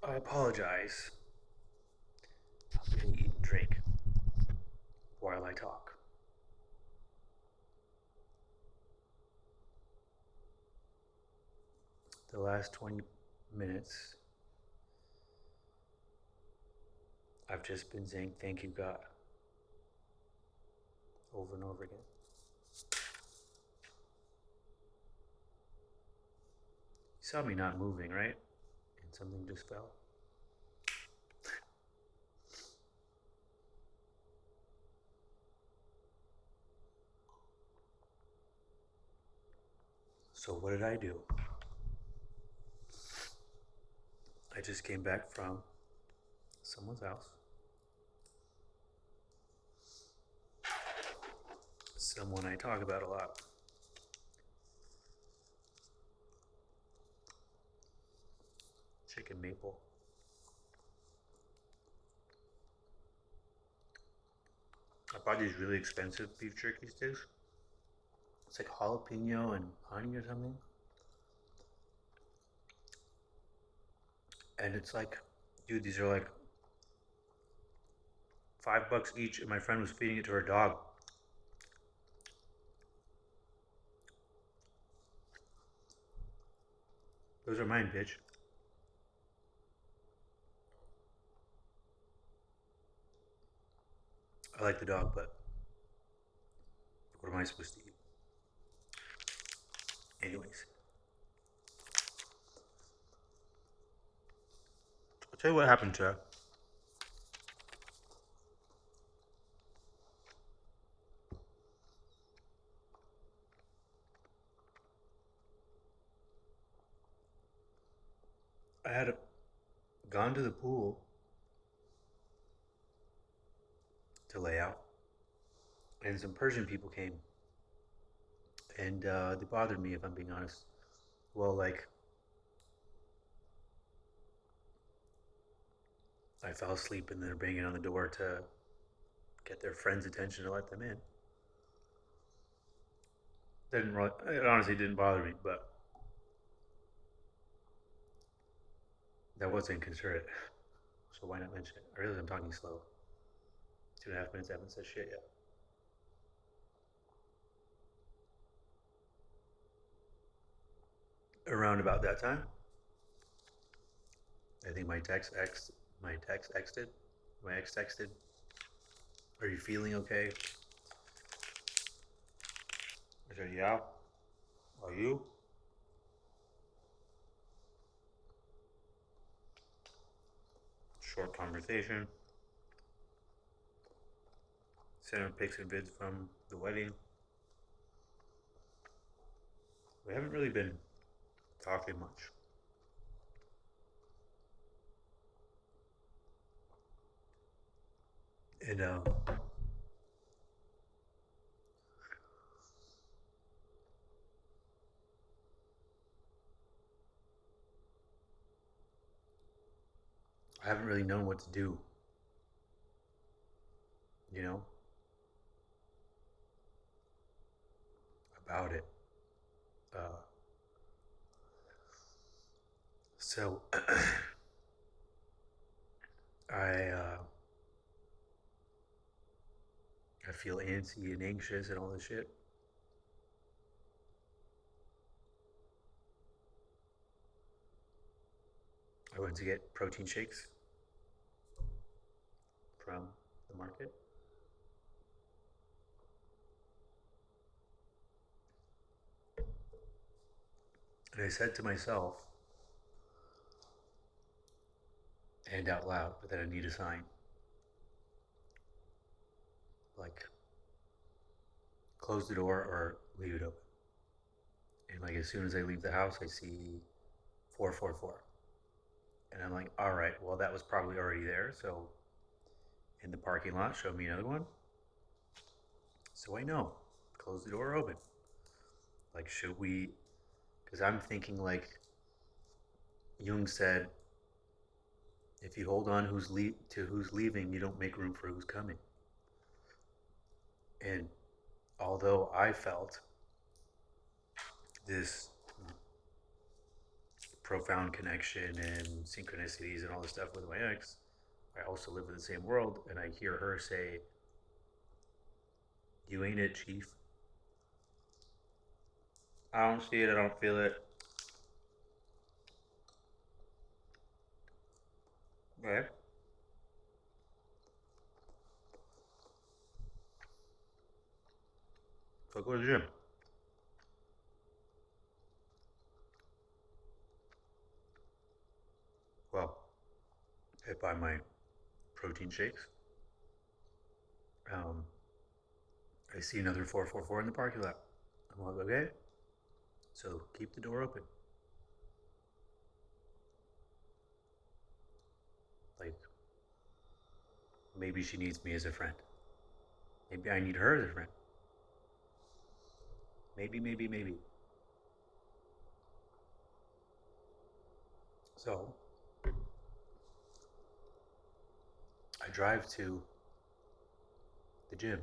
I apologize. I'm gonna eat and drink while I talk. The last 20 minutes, I've just been saying thank you, God, over and over again. You saw me not moving, right? And something just fell. So, what did I do? I just came back from someone's house. Someone I talk about a lot. Chicken maple. I bought these really expensive beef jerky sticks. It's like jalapeno and honey or something. And it's like, dude, these are like $5 each, and my friend was feeding it to her dog. Those are mine, bitch. I like the dog, but what am I supposed to eat? Anyways, I'll tell you what happened, Chuck. I had gone to the pool to lay out, and some Persian people came, and they bothered me, if I'm being honest. Well, like, I fell asleep, and they're banging on the door to get their friend's attention to let them in. Didn't really, it honestly didn't bother me, but that was inconsiderate. So why not mention it? I realize I'm talking slow. 2.5 minutes, I haven't said shit yet. Around about that time, I think my ex texted, "Are you feeling okay?" I said, "Yeah." "Are you?" Short conversation. Sent her pics and vids from the wedding. We haven't really been talking much. And I haven't really known what to do, you know, about it. Uh, so I I feel antsy and anxious and all this shit. I went to get protein shakes from the market. And I said to myself, and out loud, but then I need a sign. Like, close the door or leave it open. And like, as soon as I leave the house, I see 444. And I'm like, all right, well, that was probably already there. So in the parking lot, show me another one. So I know, close the door open. Like, should we? Because I'm thinking, like Jung said, if you hold on to who's leaving, you don't make room for who's coming. And although I felt this profound connection and synchronicities and all this stuff with my ex, I also live in the same world, and I hear her say, "You ain't it, Chief." I don't see it. I don't feel it. Okay. So I go to the gym. Well, I buy my protein shakes. Um, I see another 444 in the parking lot. I'm like, okay, so keep the door open. Like, maybe she needs me as a friend. Maybe I need her as a friend. Maybe. So I drive to the gym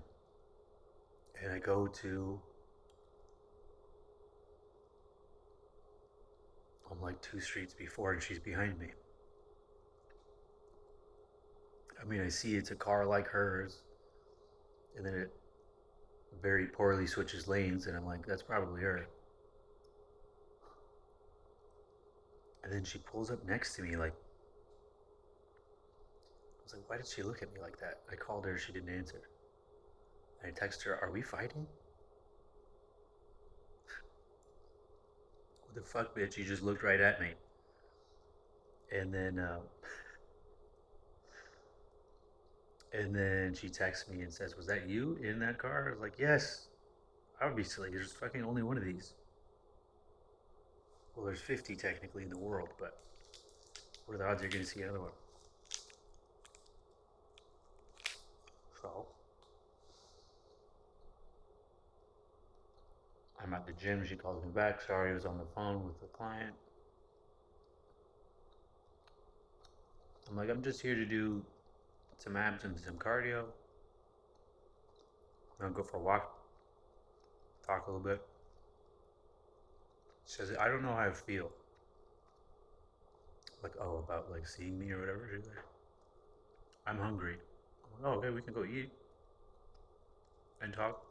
and I go to, I'm like 2 streets before and she's behind me. I mean, I see it's a car like hers, and then it very poorly switches lanes, and I'm like, that's probably her. And then she pulls up next to me, like, I was like, why did she look at me like that? I called her, she didn't answer. And I texted her, are we fighting? What the fuck, bitch? You just looked right at me. And then, she texts me and says, was that you in that car? I was like, yes, obviously. There's fucking only one of these. Well, there's 50 technically in the world, but what are the odds you're going to see another one? So, I'm at the gym. She calls me back. Sorry, I was on the phone with the client. I'm like, I'm just here to do some abs and some cardio. I'll go for a walk, talk a little bit. She says, I don't know how I feel. Like, oh, about like seeing me or whatever. She's like, I'm hungry. I'm like, oh, okay, we can go eat and talk.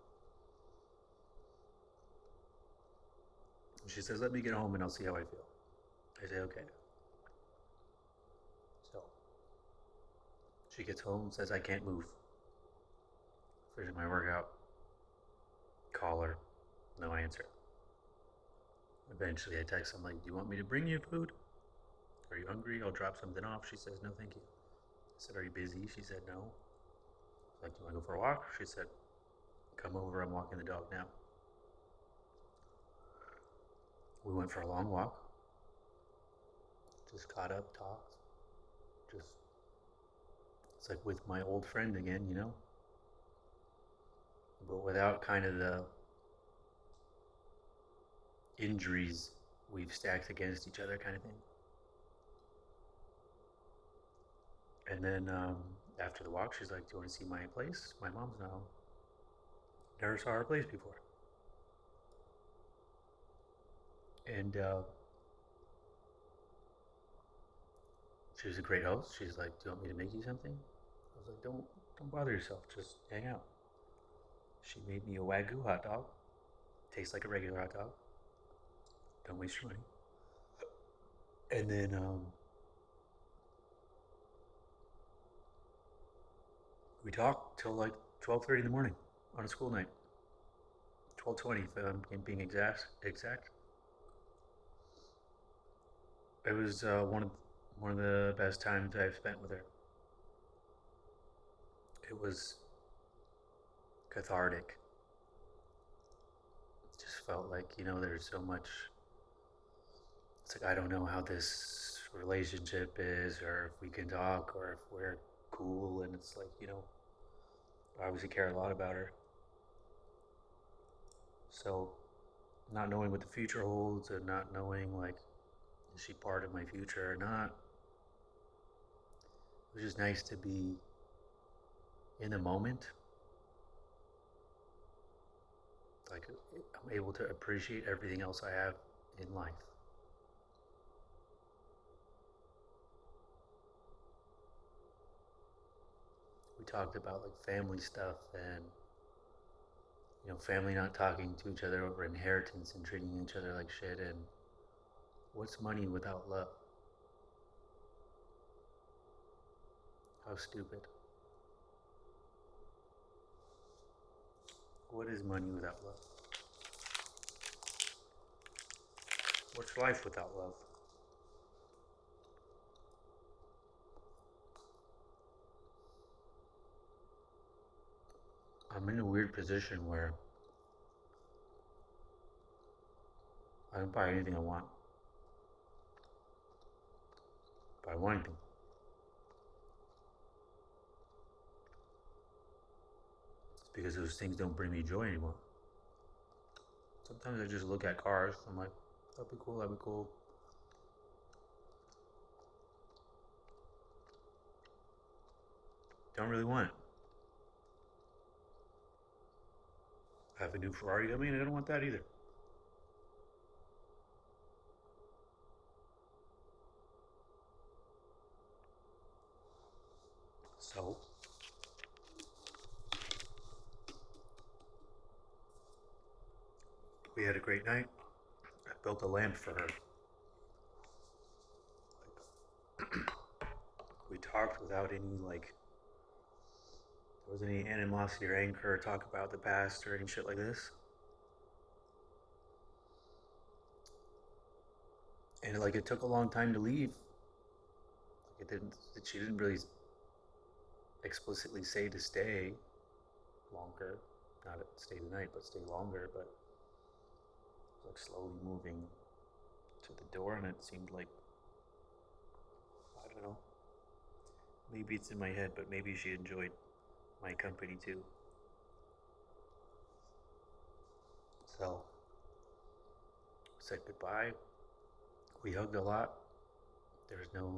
And she says, let me get home and I'll see how I feel. I say, okay. So she gets home, says, I can't move. Finishes my workout. Call her. No answer. Eventually I text, I'm like, do you want me to bring you food? Are you hungry? I'll drop something off. She says, no, thank you. I said, are you busy? She said, no. I was like, do you want to go for a walk? She said, come over. I'm walking the dog now. We went for a long walk. Just caught up, talked. Just, it's like with my old friend again, you know? But without kind of the injuries we've stacked against each other kind of thing. And then after the walk, she's like, do you want to see my place? My mom's now never saw her place before. And she was a great host. She's like, do you want me to make you something? I was like, don't bother yourself. Just hang out. She made me a Wagyu hot dog. Tastes like a regular hot dog. Don't waste your money. And then we talked till like 12:30 in the morning on a school night. 12:20 if I'm being exact. It was one of the best times I've spent with her. It was cathartic. It just felt like, you know, there's so much. It's like I don't know how this relationship is, or if we can talk, or if we're cool. And it's like, you know, I obviously care a lot about her. So, not knowing what the future holds, and not knowing like is she part of my future or not, it was just nice to be in the moment. Like I'm able to appreciate everything else I have in life. talked about like family stuff and family not talking to each other over inheritance and treating each other like shit. And what's money without love? How stupid. What is money without love? What's life without love? I'm in a weird position where I can buy anything I want. Buy one thing. It's because those things don't bring me joy anymore. Sometimes I just look at cars. I'm like, that'd be cool. That'd be cool. Don't really want it. I have a new Ferrari. I mean, I don't want that either. So, we had a great night. I built a lamp for her. We talked without any there wasn't any animosity or anger or talk about the past or any shit like this. And it took a long time to leave. She didn't really explicitly say to stay longer. Not stay the night, but stay longer. But it was slowly moving to the door, and it seemed like, I don't know. Maybe it's in my head, but maybe she enjoyed my company too. So, said goodbye. We hugged a lot. There was no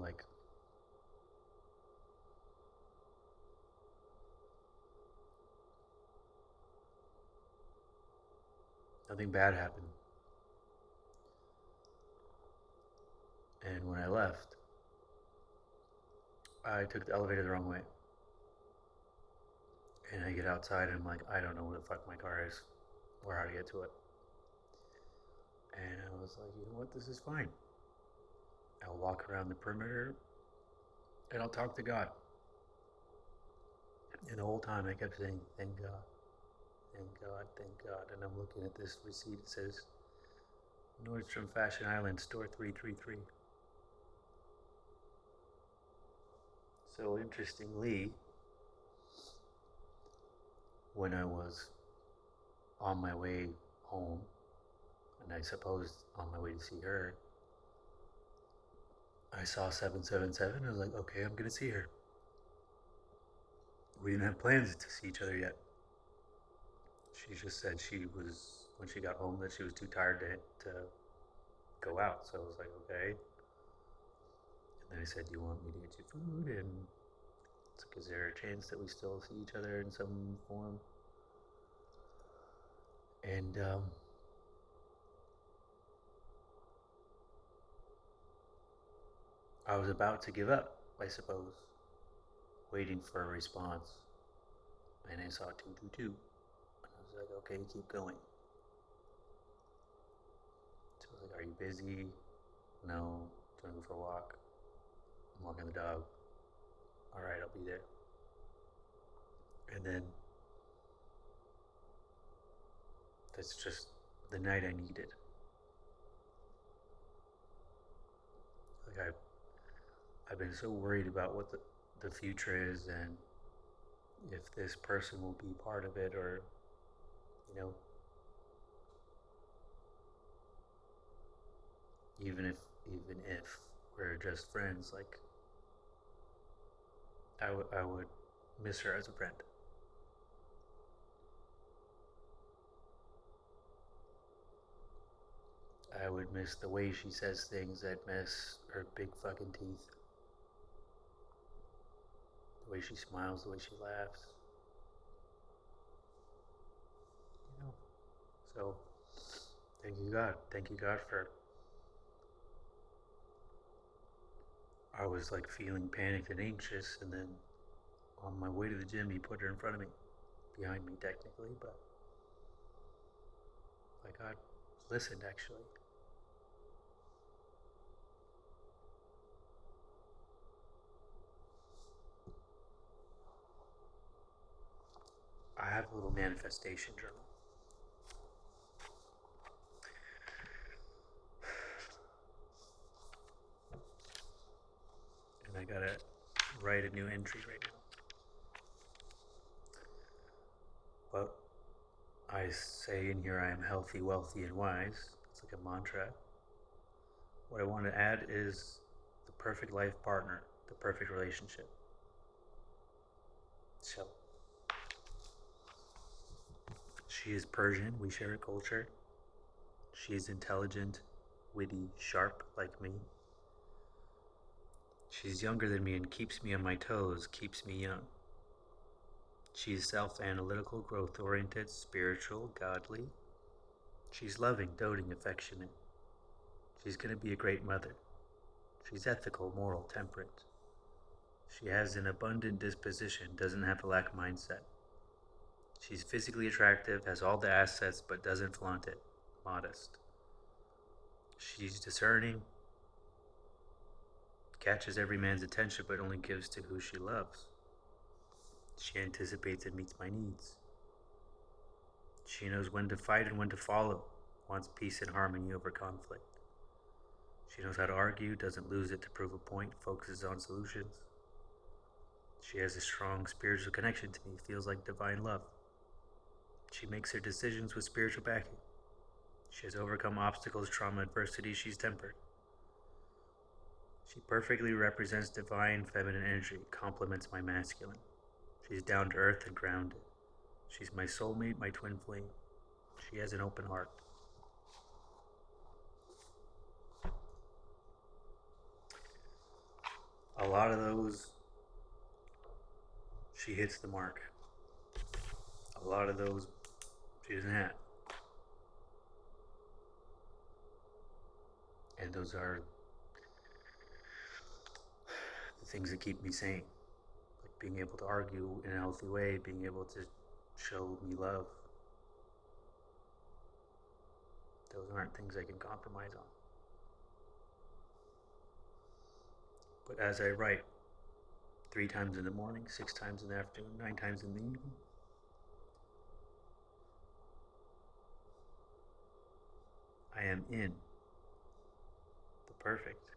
nothing bad happened. And when I left, I took the elevator the wrong way. And I get outside and I'm like, I don't know where the fuck my car is or how to get to it. And I was like, you know what, this is fine. I'll walk around the perimeter and I'll talk to God. And the whole time I kept saying, thank God, thank God, thank God. And I'm looking at this receipt. It says Nordstrom Fashion Island, store 333. So interestingly, when I was on my way home, and I suppose on my way to see her, I saw 777. I was like, okay, I'm gonna see her. We didn't have plans to see each other yet. She just said when she got home, that she was too tired to go out. So I was like, okay. And then I said, do you want me to get you food? And it's like, is there a chance that we still see each other in some form? And I was about to give up, I suppose, waiting for a response. And I saw 222. And I was like, okay, keep going. So I was like, are you busy? No. Do you want to go for a walk? I'm walking the dog. All right, I'll be there. And then that's just the night I needed. Like I've been so worried about what the future is and if this person will be part of it, or even if we're just friends, like I would miss her as a friend. I would miss the way she says things. I'd miss her big fucking teeth, the way she smiles, the way she laughs. So thank you God. Thank you God for. I was like feeling panicked and anxious, and then On my way to the gym, he put her in front of me, behind me technically, but like God listened actually. I have a little manifestation journal. And I gotta write a new entry right now. But I say in here I am healthy, wealthy, and wise. It's like a mantra. What I want to add is the perfect life partner, the perfect relationship. So, she is Persian, we share a culture. She is intelligent, witty, sharp like me. She's younger than me and keeps me on my toes, keeps me young. She's self-analytical, growth-oriented, spiritual, godly. She's loving, doting, affectionate. She's going to be a great mother. She's ethical, moral, temperate. She has an abundant disposition, doesn't have a lack mindset. She's physically attractive, has all the assets, but doesn't flaunt it. Modest. She's discerning, catches every man's attention, but only gives to who she loves. She anticipates and meets my needs. She knows when to fight and when to follow, wants peace and harmony over conflict. She knows how to argue, doesn't lose it to prove a point, focuses on solutions. She has a strong spiritual connection to me, feels like divine love. She makes her decisions with spiritual backing. She has overcome obstacles, trauma, adversity. She's tempered. She perfectly represents divine feminine energy, complements my masculine. She's down to earth and grounded. She's my soulmate, my twin flame. She has an open heart. A lot of those, she hits the mark. A lot of those, she doesn't have. And those are the things that keep me sane. Like being able to argue in a healthy way, being able to show me love. Those aren't things I can compromise on. But as I write, 3 times in the morning, 6 times in the afternoon, 9 times in the evening, I am in the perfect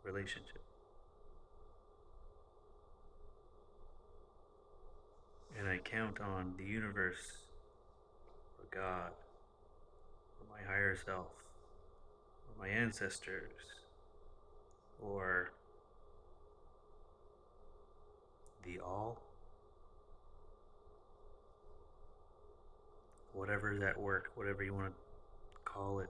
relationship. And I count on the universe, or God, or my higher self, or my ancestors, or the all, whatever's at work, whatever you want to call it.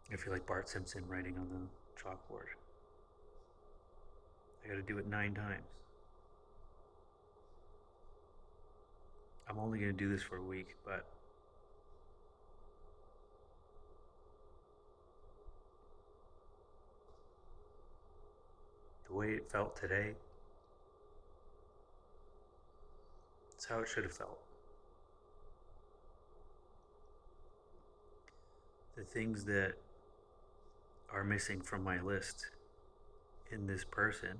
I feel like Bart Simpson writing on the chalkboard. I gotta do it 9 times. I'm only gonna do this for a week, but the way it felt today, it's how it should have felt. The things that are missing from my list in this person,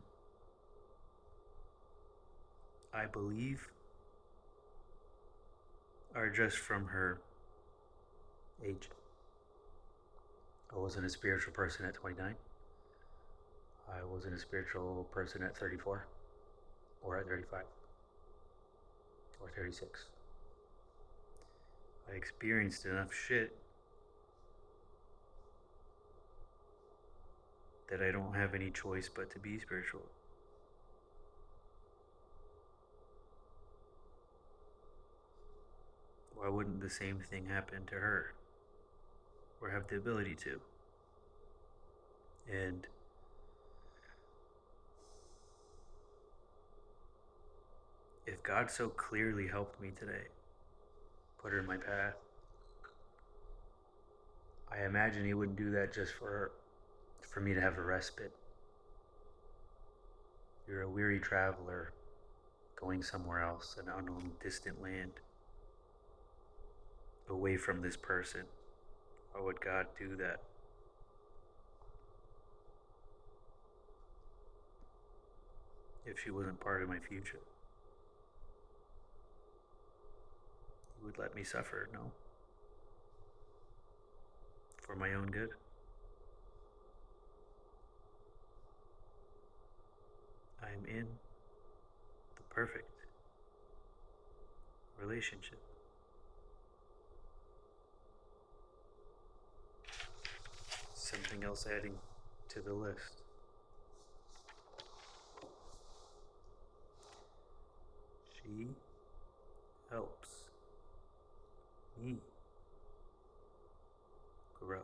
I believe, are just from her age. I wasn't a spiritual person at 29. I wasn't a spiritual person at 34, or at 35, or 36. I experienced enough shit that I don't have any choice but to be spiritual. Why wouldn't the same thing happen to her? Or have the ability to? And – If God so clearly helped me today, put her in my path, I imagine He wouldn't do that just for me to have a respite. You're a weary traveler going somewhere else, an unknown distant land, away from this person. Why would God do that? If she wasn't part of my future, He would let me suffer, no? For my own good. I am in the perfect relationship. Something else adding to the list. She helps me grow.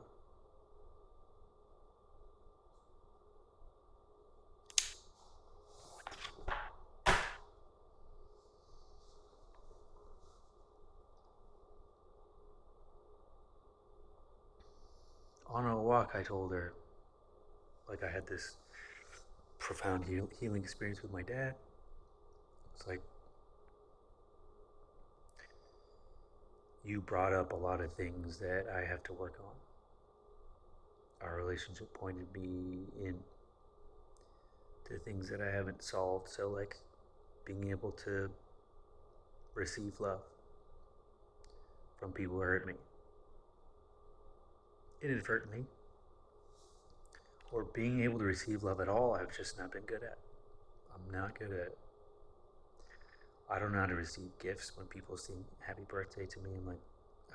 On a walk, I told her, like, I had this profound healing experience with my dad. It's like, you brought up a lot of things that I have to work on. Our relationship pointed me in to things that I haven't solved. So, like, being able to receive love from people who hurt me inadvertently, or being able to receive love at all, I've just not been good at. I'm not good at it. I don't know how to receive gifts. When people sing happy birthday to me, I'm like,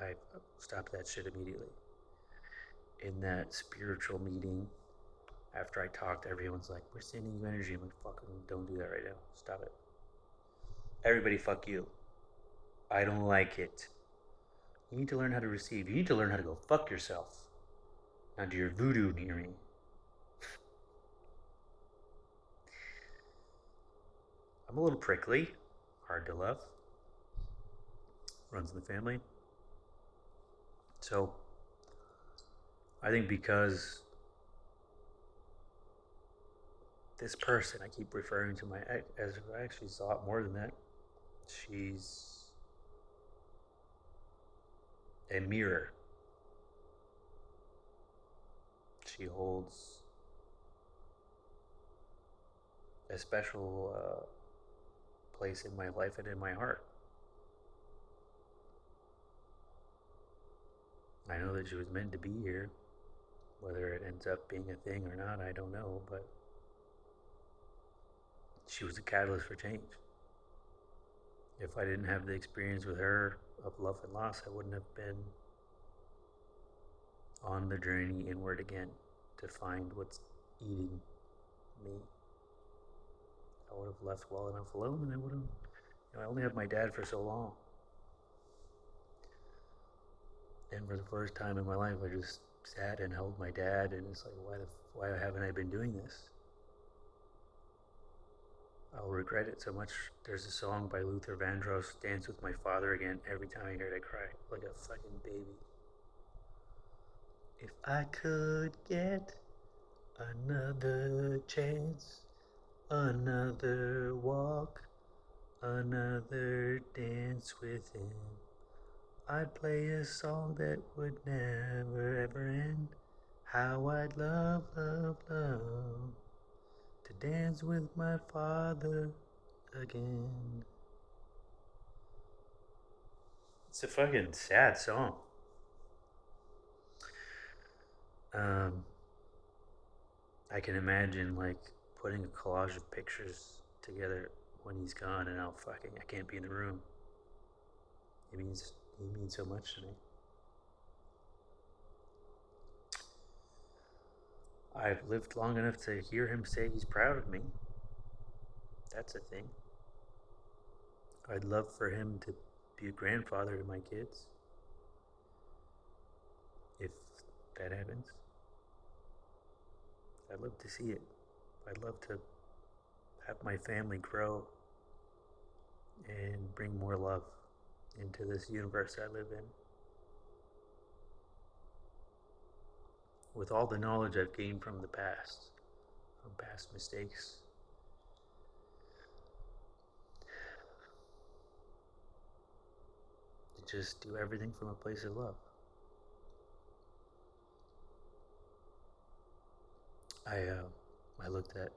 I stop that shit immediately. In that spiritual meeting, after I talked, everyone's like, we're sending you energy. I'm like, fucking don't do that right now. Stop it. Everybody, fuck you. I don't like it. You need to learn how to receive. You need to learn how to go fuck yourself. Not do your voodoo near me. I'm a little prickly, hard to love. Runs in the family. So, I think because this person, I keep referring to my ex, as I actually saw it more than that. She's a mirror. She holds a special place in my life and in my heart. I know that she was meant to be here. Whether it ends up being a thing or not, I don't know, but she was a catalyst for change. If I didn't have the experience with her of love and loss, I wouldn't have been on the journey inward again to find what's eating me. I would have left well enough alone, and I would have, I only had my dad for so long. And for the first time in my life, I just sat and held my dad, and it's like, why haven't I been doing this? I'll regret it so much. There's a song by Luther Vandross, Dance with My Father Again. Every time I hear it, I cry like a fucking baby. If I could get another chance, another walk, another dance with him, I'd play a song that would never ever end. How I'd love, love, love to dance with my father again. It's a fucking sad song. I can imagine like putting a collage of pictures together when he's gone, and I can't be in the room. He means so much to me. I've lived long enough to hear him say he's proud of me. That's a thing. I'd love for him to be a grandfather to my kids, if that happens. I'd love to see it. I'd love to have my family grow and bring more love into this universe I live in. With all the knowledge I've gained from the past, from past mistakes, to just do everything from a place of love. I looked at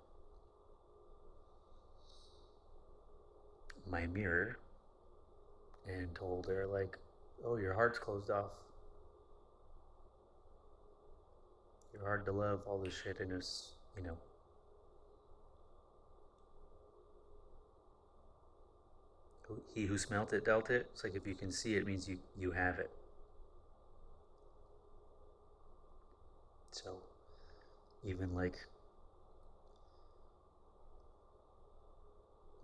my mirror and told her, like, oh, your heart's closed off. You're hard to love, all this shit, and it's, he who smelt it dealt it. It's like if you can see it, means you have it. So even like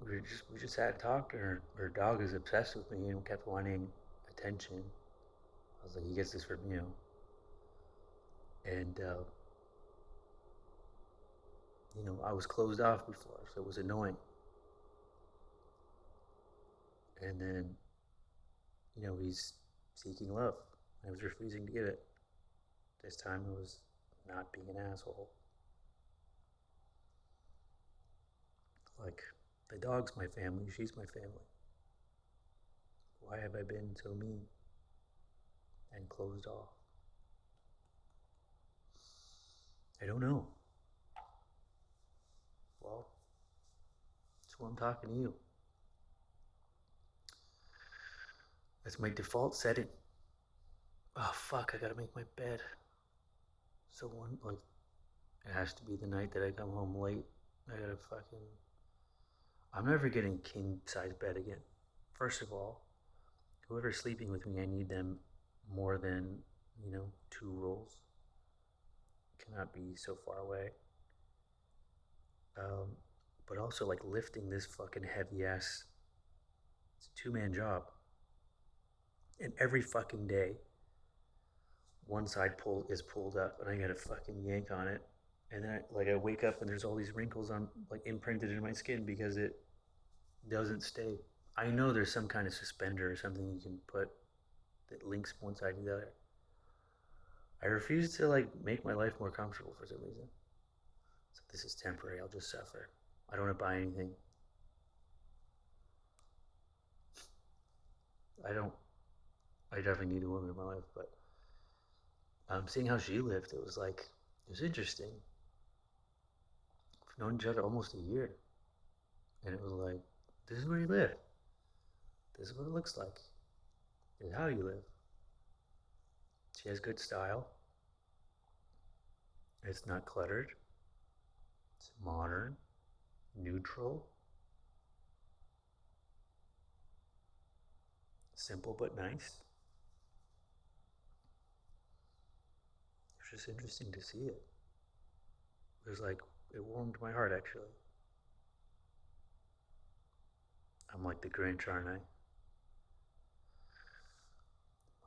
we just had talked, and her dog is obsessed with me and kept wanting attention. I was like, he gets this from you. And I was closed off before, so it was annoying. And then, he's seeking love. I was refusing to give it. This time it was not being an asshole. Like, the dog's my family, she's my family. Why have I been so mean and closed off? I don't know. Well, that's why I'm talking to you. That's my default setting. Oh fuck, I gotta make my bed. So it has to be the night that I come home late. I gotta fucking. I'm never getting king size bed again. First of all, whoever's sleeping with me, I need them more than, 2 rolls. Cannot be so far away. But also, like, lifting this fucking heavy ass. It's a 2-man job. And every fucking day, one side is pulled up, and I gotta fucking yank on it. And then I wake up and there's all these wrinkles on like imprinted in my skin because it doesn't stay. I know there's some kind of suspender or something you can put that links one side to the other. I refuse to like make my life more comfortable for some reason. So this is temporary. I'll just suffer. I don't want to buy anything. I definitely need a woman in my life, but seeing how she lived, it was interesting. We've known each other almost a year, and it was like, this is where you live. This is what it looks like. This is how you live. She has good style. It's not cluttered. It's modern, neutral, simple but nice. It was just interesting to see it. It warmed my heart actually. I'm like the Grinch, aren't I?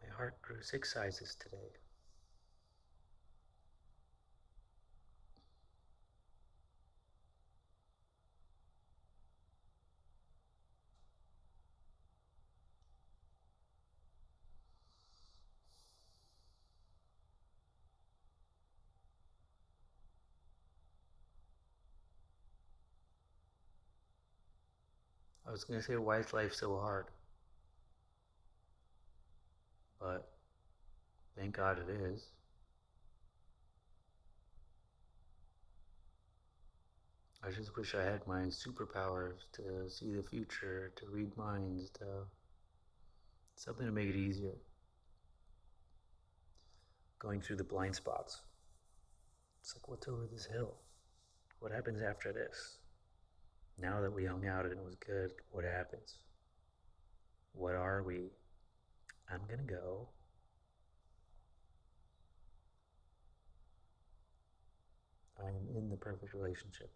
My heart grew 6 sizes today. I was gonna say, why is life so hard? But thank God it is. I just wish I had my superpowers to see the future, to read minds, to something to make it easier. Going through the blind spots. It's like, what's over this hill? What happens after this? Now that we hung out and it was good, what happens? What are we? I'm gonna go. I'm in the perfect relationship.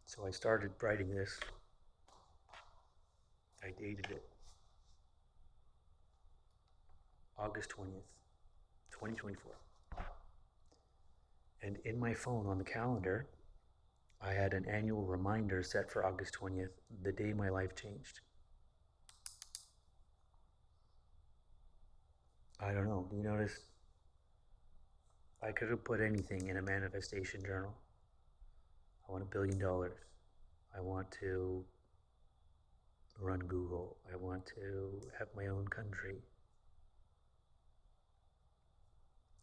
So I started writing this. I dated it August 20th, 2024. And in my phone on the calendar, I had an annual reminder set for August 20th, the day my life changed. I don't know. Do you notice? I could have put anything in a manifestation journal. I want $1 billion. I want to run Google. I want to have my own country.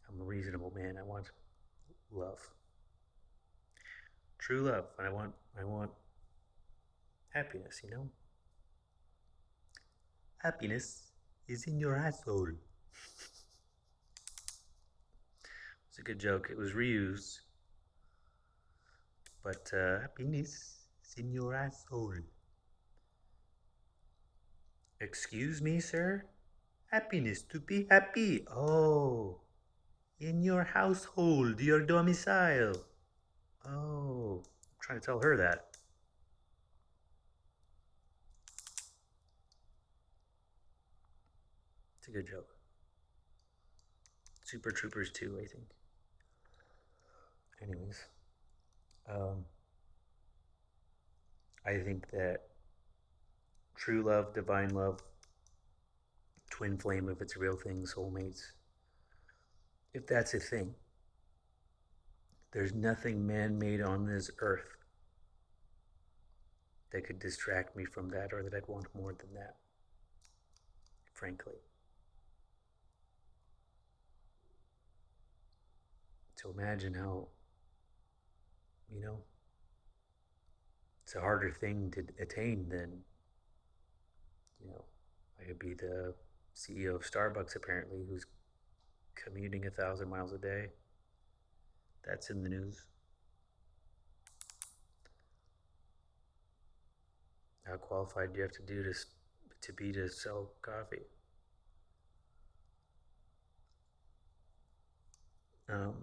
I'm a reasonable man. I want love. True love. I want happiness, you know? Happiness is in your asshole. It's a good joke. It was reused, but happiness is in your asshole. Excuse me, sir? Happiness to be happy. Oh, in your household, your domicile. Oh, I'm trying to tell her that. It's a good joke. Super Troopers 2, I think. Anyways, um, I think that true love, divine love, twin flame, if it's a real thing, soulmates, if that's a thing, there's nothing man made on this earth that could distract me from that or that I'd want more than that, frankly. So imagine how, you know, it's a harder thing to attain than, you know, I could be the CEO of Starbucks apparently who's commuting 1,000 miles a day. That's in the news. How qualified do you have to do to be to sell coffee? Um,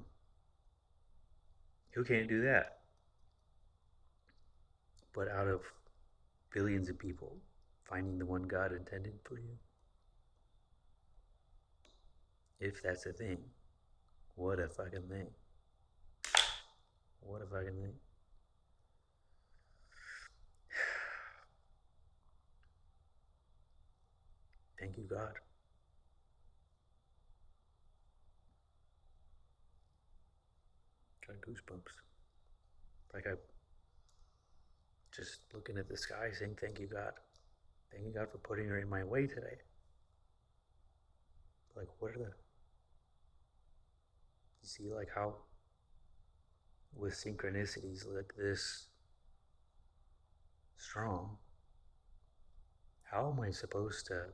who can't do that? But out of billions of people, finding the one God intended for you, if that's a thing, what a fucking thing. What a fucking thing. Thank you, God. Got goosebumps. Like I just looking at the sky saying, thank you, God. Thank you, God, for putting her in my way today. Like, what are the. You see, like, how with synchronicities like this strong, how am I supposed to,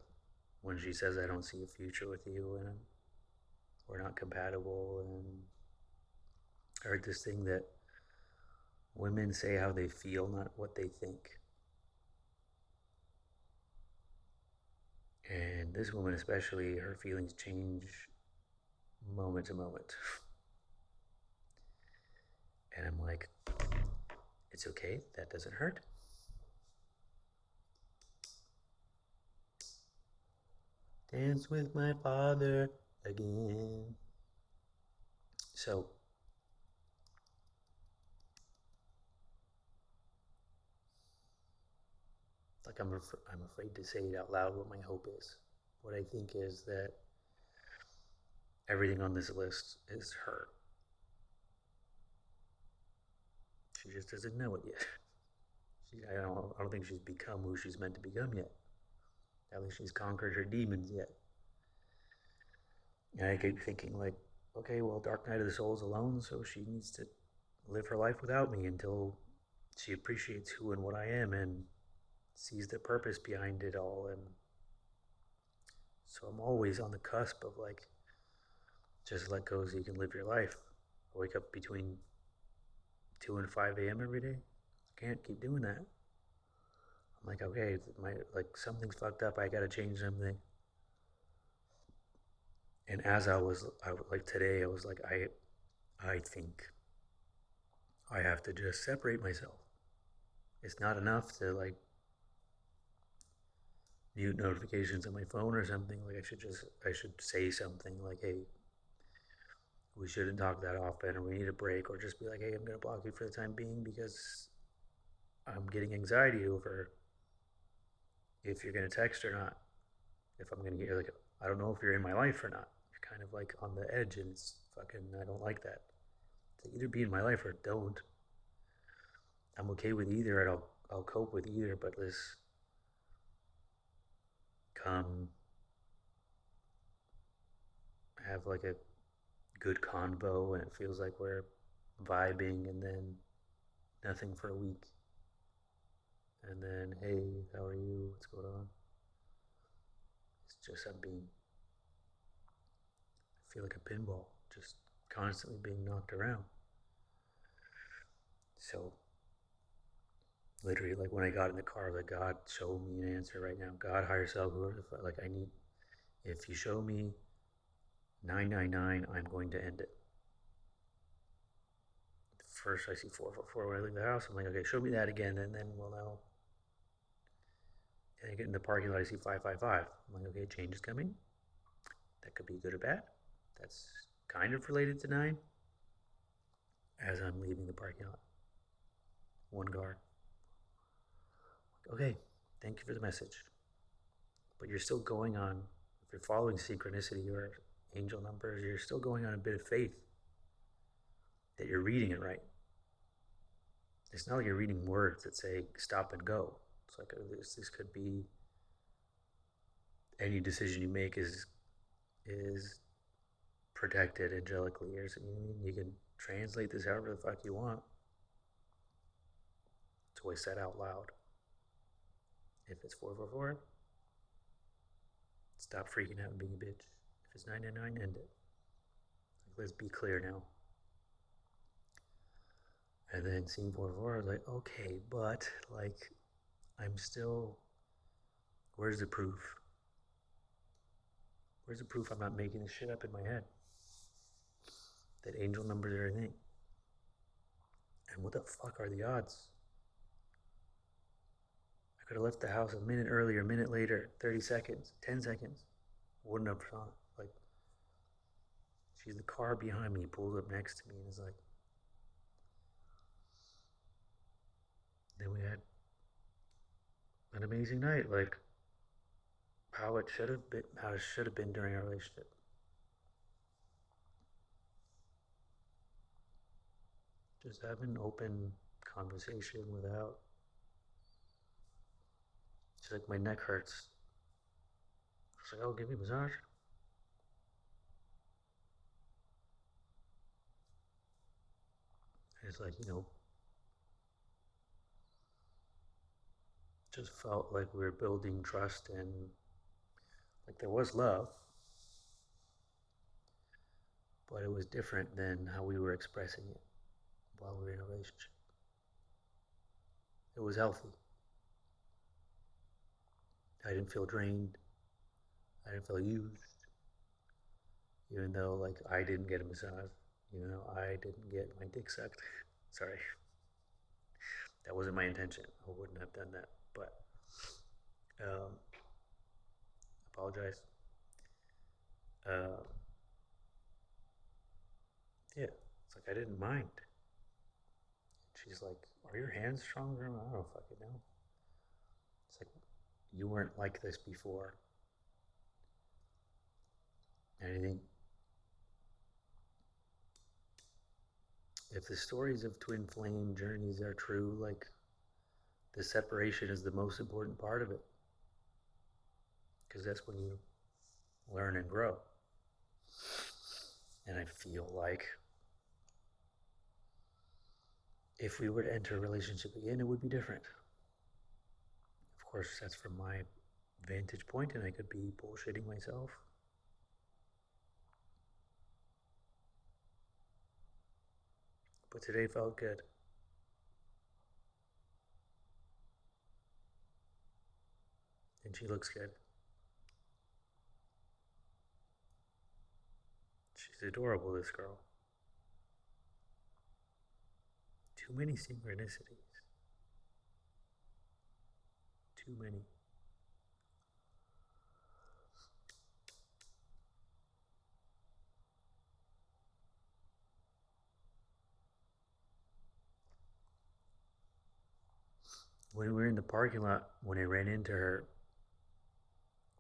when she says, I don't see a future with you and we're not compatible, and I heard this thing that women say how they feel, not what they think. And this woman, especially, her feelings change moment to moment. And I'm like, it's okay, that doesn't hurt. Dance with my father again. So, like, I'm afraid to say it out loud what my hope is. What I think is that everything on this list is her. She just doesn't know it yet. I don't think she's become who she's meant to become yet. At least she's conquered her demons yet. And I keep thinking, like, okay, well, Dark Night of the Soul is alone, so she needs to live her life without me until she appreciates who and what I am and sees the purpose behind it all. And so I'm always on the cusp of, like, just let go so you can live your life. I wake up between 2 and 5 a.m. every day. I can't keep doing that. I'm like, okay, something's fucked up. I gotta change something. And as like today, I was like, I think I have to just separate myself. It's not enough to, like, mute notifications on my phone or something. Like, I should say something like, hey, we shouldn't talk that often, or we need a break, or just be like, hey, I'm going to block you for the time being because I'm getting anxiety over if you're going to text or not. If I'm going to get, like, I don't know if you're in my life or not. You're kind of like on the edge, and it's fucking, I don't like that. So either be in my life or don't. I'm okay with either, and I'll cope with either, but let's come have like a good convo and it feels like we're vibing, and then nothing for a week. And then, hey, how are you? What's going on? It's just I feel like a pinball, just constantly being knocked around. So, literally, like when I got in the car, like, God, show me an answer right now. God, higher self, whoever, like, I need, if you show me 999, I'm going to end it. First, I see 444 when I leave the house. I'm like, okay, show me that again, and then we'll know. And I get in the parking lot, I see 555. I'm like, okay, change is coming. That could be good or bad. That's kind of related to 9. As I'm leaving the parking lot, one guard. Okay, thank you for the message. But you're still going on, if you're following synchronicity or angel numbers, you're still going on a bit of faith that you're reading it right. It's not like you're reading words that say stop and go. It's like this could be any decision you make is protected angelically, or you can translate this however the fuck you want. It's always said out loud. If it's 444, stop freaking out and being a bitch. If it's 999, end it. Like, let's be clear now. And then seeing 444, I was like, okay, but like, I'm still. Where's the proof? Where's the proof I'm not making this shit up in my head? That angel numbers are a thing. And what the fuck are the odds? I could have left the house a minute earlier, a minute later, 30 seconds, 10 seconds. Wouldn't have saw it. Like, she's the car behind me, pulls up next to me, and is like, then we had an amazing night. Like, how it should have been during our relationship. Just having an open conversation without. She's like, my neck hurts. She's like, oh, give me a massage. And it's like, just felt like we were building trust, and like there was love, but it was different than how we were expressing it while we were in a relationship. It was healthy. I didn't feel drained. I didn't feel used. Even though, like, I didn't get a massage. Even though I didn't get my dick sucked. Sorry. That wasn't my intention. I wouldn't have done that. But, apologize. Yeah. It's like, I didn't mind. She's like, are your hands stronger? I don't fucking know. It's like, you weren't like this before. And I think if the stories of twin flame journeys are true, like, the separation is the most important part of it. Because that's when you learn and grow. And I feel like if we were to enter a relationship again, it would be different. Of course, that's from my vantage point, and I could be bullshitting myself. But today felt good. And she looks good. She's adorable, this girl. Too many synchronicities. Too many. the parking lot, when I ran into her,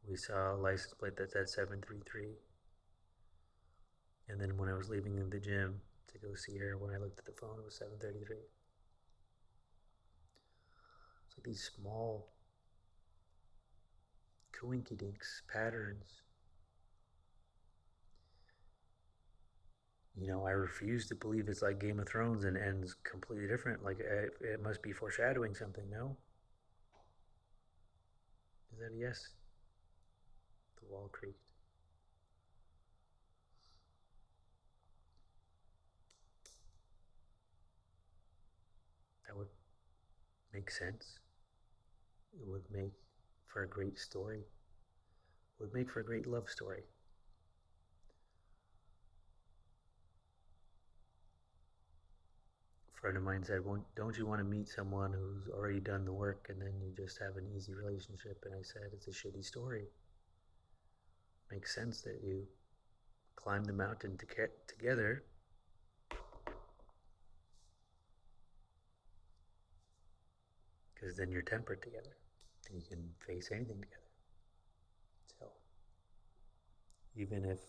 we saw a license plate that said 733. And then when I was leaving the gym to go see her, when I looked at the phone, it was 7:33. It's like these small coinkydinks patterns. I refuse to believe it's like Game of Thrones and ends completely different. Like, it must be foreshadowing something, no? Is that a yes? The wall creaked. That would make sense. It would make for a great story. It would make for a great love story. A friend of mine said, don't you want to meet someone who's already done the work and then you just have an easy relationship? And I said, it's a shitty story. Makes sense that you climb the mountain together, because then you're tempered together and you can face anything together. So even if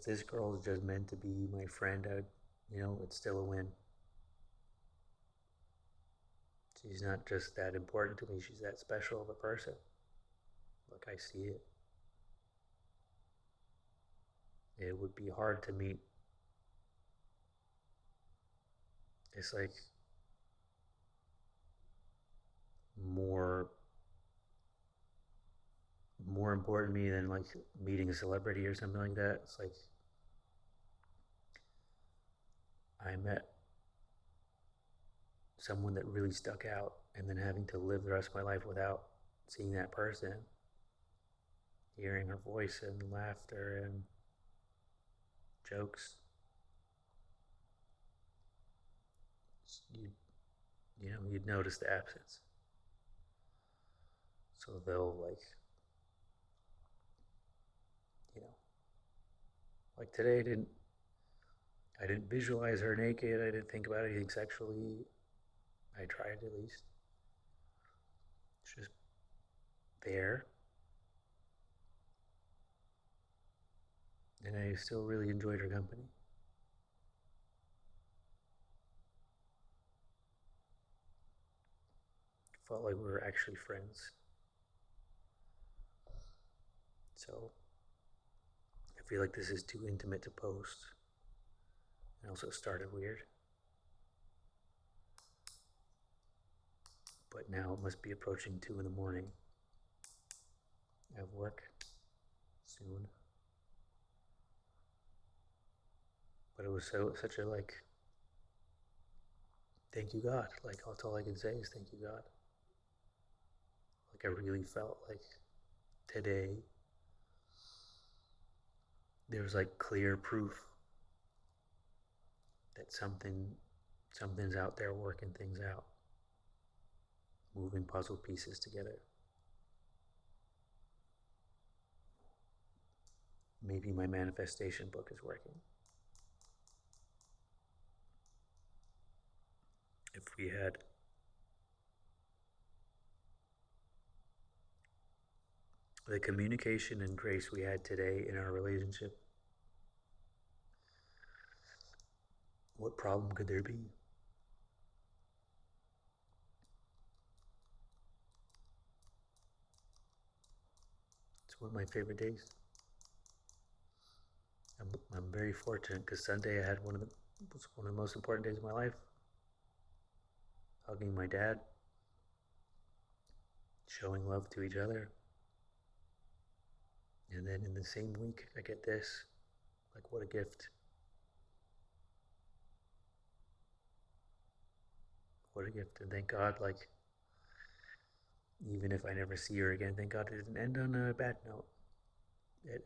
this girl is just meant to be my friend, it's still a win. She's not just that important to me, she's that special of a person. Like, I see it. It would be hard to meet. It's like more important to me than like meeting a celebrity or something like that. It's like I met someone that really stuck out, and then having to live the rest of my life without seeing that person, hearing her voice and laughter and jokes. You'd notice the absence. So they'll like today I didn't visualize her naked. I didn't think about anything sexually. I tried, at least. It's just there. And I still really enjoyed her company. Felt like we were actually friends. So I feel like this is too intimate to post. And also started weird. But now it must be approaching 2 in the morning. I have work soon. But it was such a thank you, God. Like, that's all I can say is thank you, God. Like, I really felt like today there's clear proof that something's out there working things out, moving puzzle pieces together. Maybe my manifestation book is working. If we had the communication and grace we had today in our relationship, what problem could there be? It's one of my favorite days. I'm very fortunate because Sunday I had one of the most important days of my life. Hugging my dad, showing love to each other. And then in the same week, I get this. Like, what a gift. What a gift. And thank God, even if I never see her again, thank God it didn't end on a bad note. It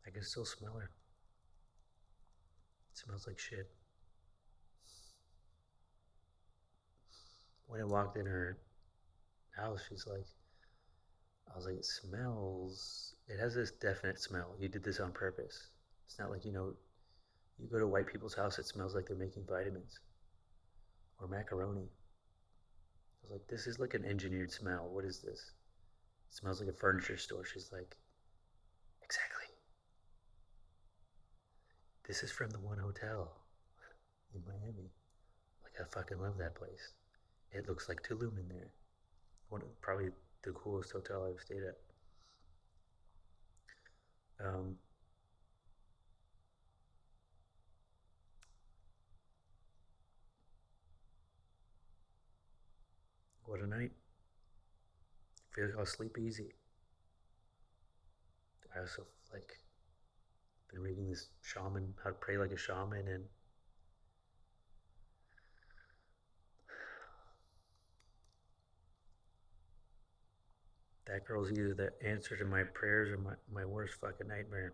I can still smell her. It smells like shit. When I walked in her house, I was like, it has this definite smell. You did this on purpose. It's not like, you go to white people's house, it smells like they're making vitamins. or macaroni. I was like, this is like an engineered smell. What is this? It smells like a furniture store. She's like, exactly. This is from the one hotel in Miami. Like, I fucking love that place. It looks like Tulum in there. Probably the coolest hotel I've stayed at. Um, what a night. I feel like I'll sleep easy. I also like been reading this shaman, how to pray like a shaman, and that girl's either the answer to my prayers or my worst fucking nightmare.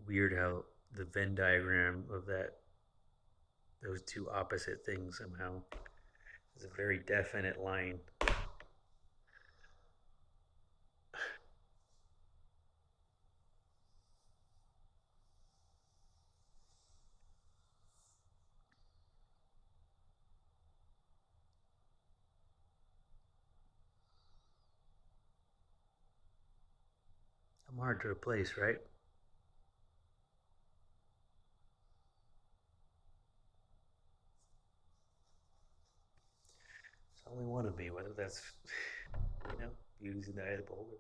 Weird how the Venn diagram of those two opposite things somehow is a very definite line. I'm hard to replace, right? It's only one of me, whether that's, beauty's in the eye of the beholder.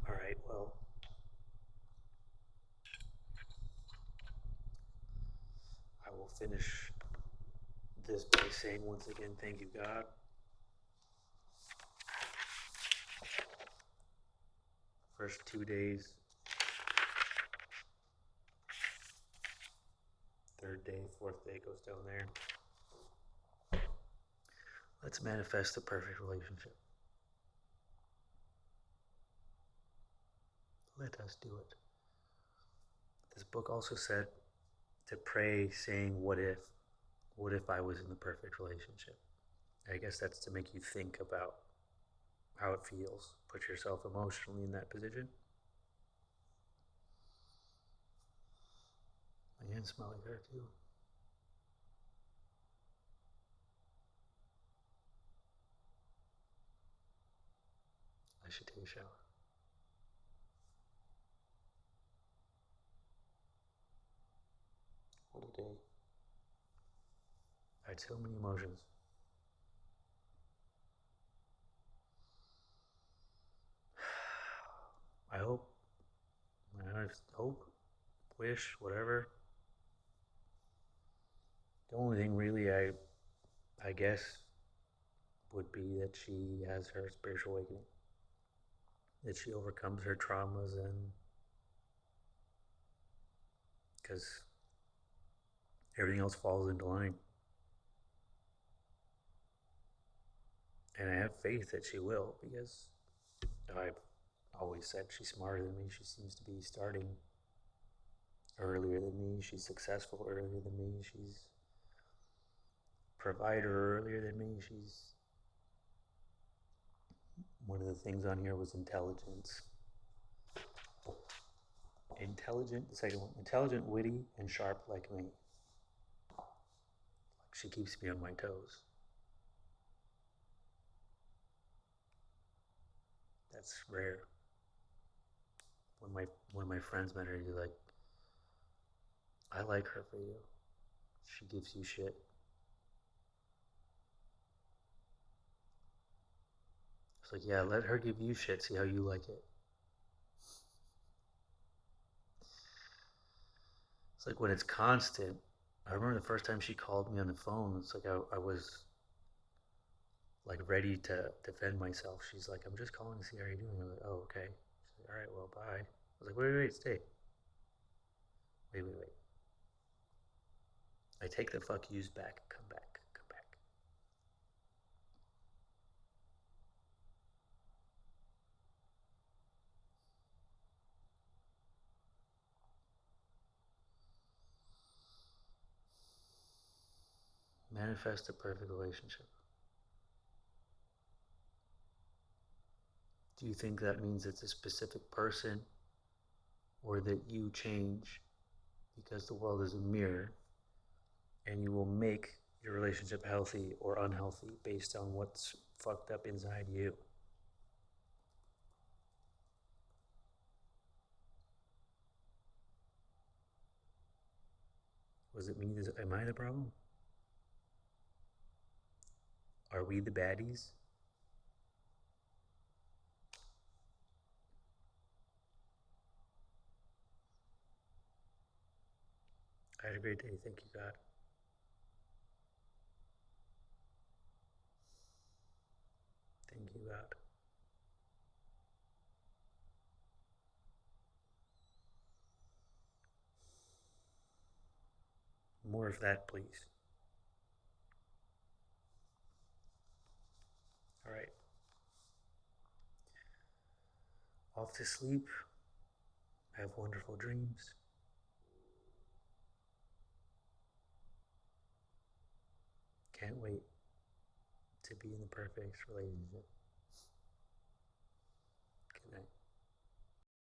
All right, well, I will finish this by saying once again, thank you, God. First 2 days, third day, fourth day goes down there. Let's manifest the perfect relationship. Let us do it. This book also said to pray saying, what if? What if I was in the perfect relationship? I guess that's to make you think about how it feels. Put yourself emotionally in that position. My hands smell like her too. I should take a shower. What a day. I had so many emotions. I hope, wish, whatever. The only thing really I guess would be that she has her spiritual awakening, that she overcomes her traumas, and because everything else falls into line. And I have faith that she will, because I've always said she's smarter than me. She seems to be starting earlier than me. She's successful earlier than me. She's provider earlier than me. She's one of the things on here was intelligence. Intelligent, the second one, intelligent, witty, and sharp like me. Like she keeps me on my toes. That's rare. When one of my friends met her, he's like, I like her for you. She gives you shit. It's like, yeah, let her give you shit, see how you like it. It's like when it's constant. I remember the first time she called me on the phone, it's like I was like ready to defend myself. She's like, I'm just calling to see how you're doing. I'm like, oh, okay. She's like, all right, well, bye. I was like, wait, stay. Wait. I take the fuck yous back. Come back. Manifest a perfect relationship. Do you think that means it's a specific person or that you change because the world is a mirror and you will make your relationship healthy or unhealthy based on what's fucked up inside you? Was it me? Am I the problem? Are we the baddies? I had a great day. Thank you, God. Thank you, God. More of that, please. All right. Off to sleep. Have wonderful dreams. Can't wait to be in the perfect relationship.